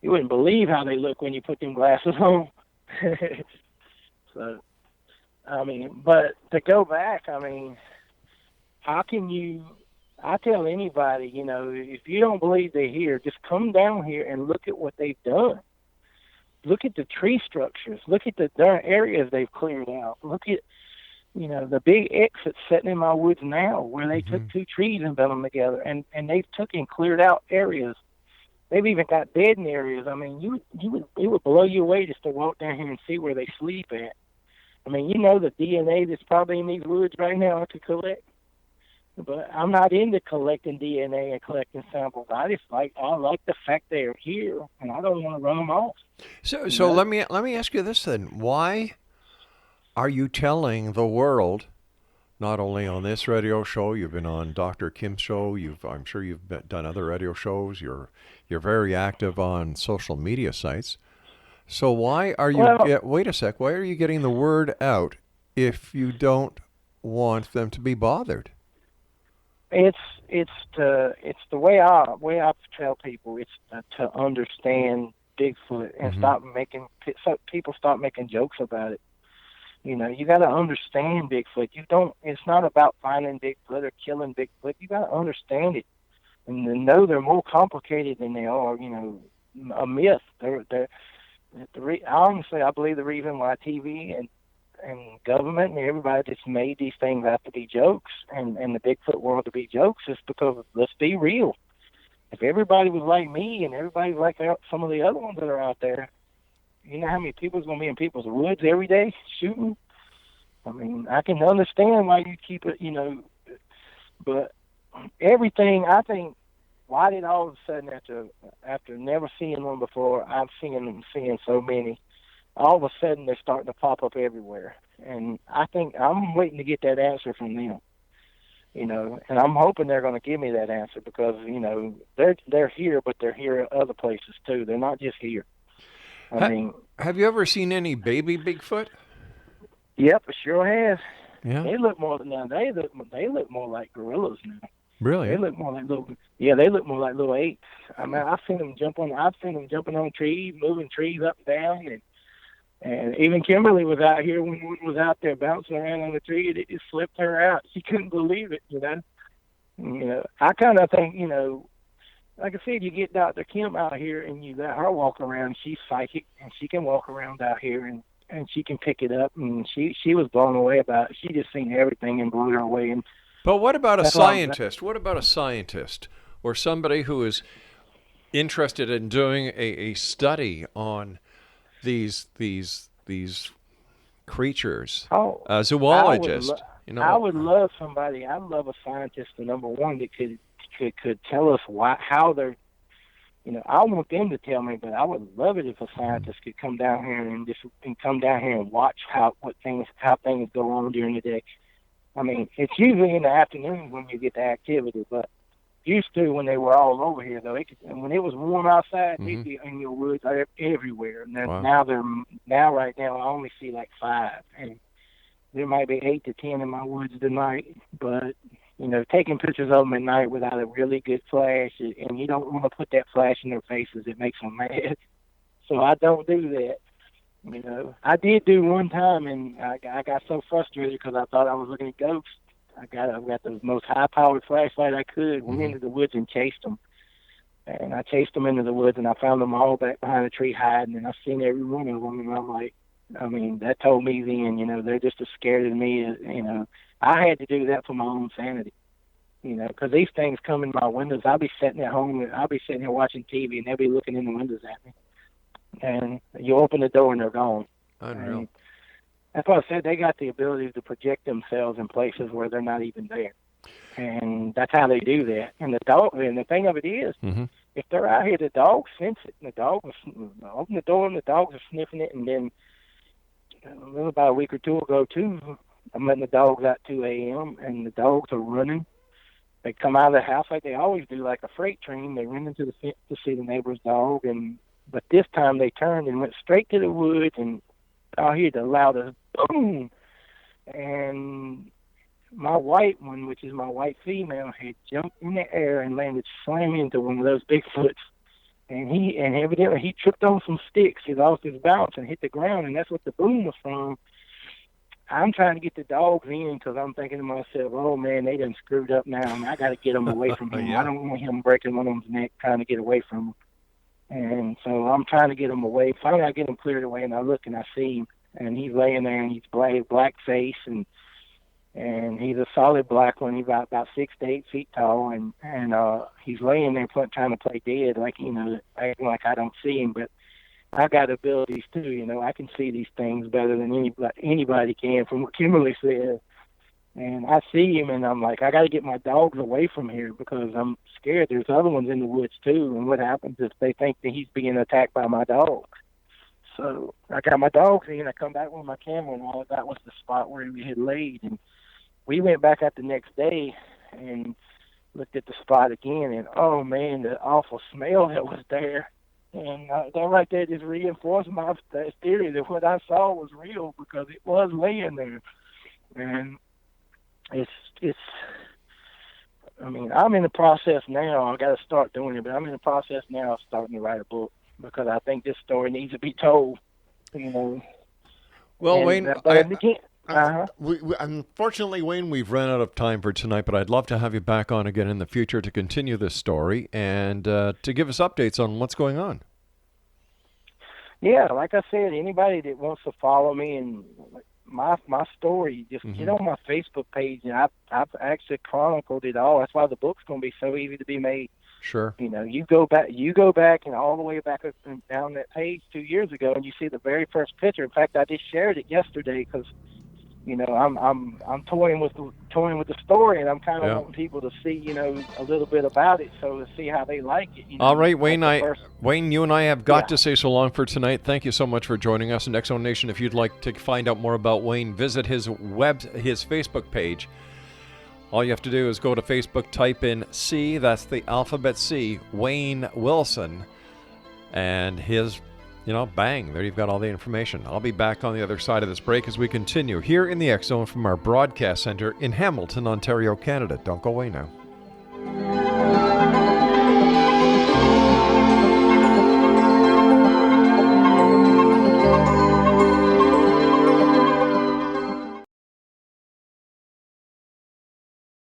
you wouldn't believe how they look when you put them glasses on. So, but to go back, how can you? I tell anybody, if you don't believe they're here, just come down here and look at what they've done. Look at the tree structures. Look at the darn areas they've cleared out. Look at the big X that's sitting in my woods now, where they took 2 trees and built them together, and they've took and cleared out areas. They've even got bedding areas. I mean, it would blow you away just to walk down here and see where they sleep at. I mean, the DNA that's probably in these woods right now I could collect. But I'm not into collecting DNA and collecting samples. I like the fact they're here, and I don't want to run them off. So let me ask you this then: why are you telling the world, not only on this radio show, you've been on Dr. Kim's show, I'm sure you've done other radio shows, you're very active on social media sites. So why are you wait a sec, why are you getting the word out if you don't want them to be bothered? It's the way I tell people, it's to understand Bigfoot and people stop making jokes about it. You got to understand Bigfoot. It's not about finding Bigfoot or killing Bigfoot. You got to understand it and to know they're more complicated than they are. A myth. Honestly, I believe the reason why TV and government and everybody that's made these things out to be jokes and the Bigfoot world to be jokes is because, let's be real, if everybody was like me and everybody was like some of the other ones that are out there, you know how many people's going to be in people's woods every day shooting? I mean, I can understand why you keep it, but everything, I think, why did all of a sudden, after never seeing one before, I'm seeing so many, all of a sudden they're starting to pop up everywhere. And I think I'm waiting to get that answer from them, and I'm hoping they're going to give me that answer because, they're here, but they're here at other places too. They're not just here. Have you ever seen any baby Bigfoot? Yep, it sure has. Yeah. They look more like gorillas now. Really? They look more like little apes. I mean, I've seen them jumping on trees, moving trees up and down, and even Kimberly was out here when one was out there bouncing around on the tree, and it just flipped her out. She couldn't believe it, I kind of think, like I said, you get Dr. Kim out here and you let her walk around. She's psychic, and she can walk around out here, and she can pick it up, and she was blown away about it. She just seen everything and blew her away. But what about a scientist? What about a scientist or somebody who is interested in doing a study on these creatures? A zoologist. I would love somebody. I'd love a scientist, number one, that could tell us how they're. I want them to tell me, but I would love it if a scientist could come down here and watch how things go on during the day. I mean, it's usually in the afternoon when you get the activity, but used to when they were all over here, though. And when it was warm outside, they'd be in your woods everywhere. And now right now I only see like 5, and there might be 8 to 10 in my woods tonight. But taking pictures of them at night without a really good flash, and you don't want to put that flash in their faces. It makes them mad. So I don't do that. I did do one time, and I got so frustrated because I thought I was looking at ghosts. I got the most high-powered flashlight I could, went into the woods and chased them. And I chased them into the woods, and I found them all back behind a tree hiding, and I've seen every one of them, and I'm like, that told me then, they're just as scared of me as, I had to do that for my own sanity, because these things come in my windows. I'll be sitting at home, and I'll be sitting here watching TV, and they'll be looking in the windows at me. And you open the door and they're gone. Unreal. And that's why I said they got the ability to project themselves in places where they're not even there. And that's how they do that. And the thing of it is, if they're out here, the dogs sense it. And the dogs open the door and the dogs are sniffing it. And then about a week or two ago, too, I'm letting the dogs out 2 a.m. and the dogs are running. They come out of the house like they always do, like a freight train. They run into the fence to see the neighbor's dog, but this time they turned and went straight to the woods, and I hear the loudest boom. And my white one, which is my white female, had jumped in the air and landed slam into one of those Bigfoots. And evidently he tripped on some sticks. He lost his balance and hit the ground, and that's what the boom was from. I'm trying to get the dogs in because I'm thinking to myself, oh, man, they done screwed up now, and I got to get them away from him. I don't want him breaking one of them's neck trying to get away from him. And so I'm trying to get him away. Finally, I get him cleared away, and I look and I see him, and he's laying there, and he's black face, and he's a solid black one. He's about 6 to 8 feet tall, and he's laying there trying to play dead, acting like I don't see him. But I got abilities too. I can see these things better than anybody can, from what Kimberly said. And I see him, and I'm like, I got to get my dogs away from here because I'm scared. There's other ones in the woods, too. And what happens if they think that he's being attacked by my dogs? So I got my dogs in. I come back with my camera, and all that was the spot where he had laid. And we went back out the next day and looked at the spot again. And, oh, man, the awful smell that was there. And that right there just reinforced my theory that what I saw was real because it was laying there. And I'm in the process now. I got to start doing it, but I'm in the process now of starting to write a book because I think this story needs to be told. Well, Wayne, unfortunately, Wayne, we've run out of time for tonight, but I'd love to have you back on again in the future to continue this story and to give us updates on what's going on. Yeah, like I said, anybody that wants to follow me and my story. Just get on my Facebook page, and I've actually chronicled it all. That's why the book's going to be so easy to be made. Sure. You know, you go back and all the way back up and down that page 2 years ago, and you see the very first picture. In fact, I just shared it yesterday because, you know, I'm toying with the story, and I'm kind of wanting people to see, you know, a little bit about it, so to see how they like it. You know? All right, Wayne. Wayne, you and I have got to say so long for tonight. Thank you so much for joining us. And X-Zone Nation, if you'd like to find out more about Wayne, visit his Facebook page. All you have to do is go to Facebook, type in C, that's the alphabet C, Wayne Wilson, and his, you know, bang, there you've got all the information. I'll be back on the other side of this break as we continue here in the X-Zone from our broadcast center in Hamilton, Ontario, Canada. Don't go away now.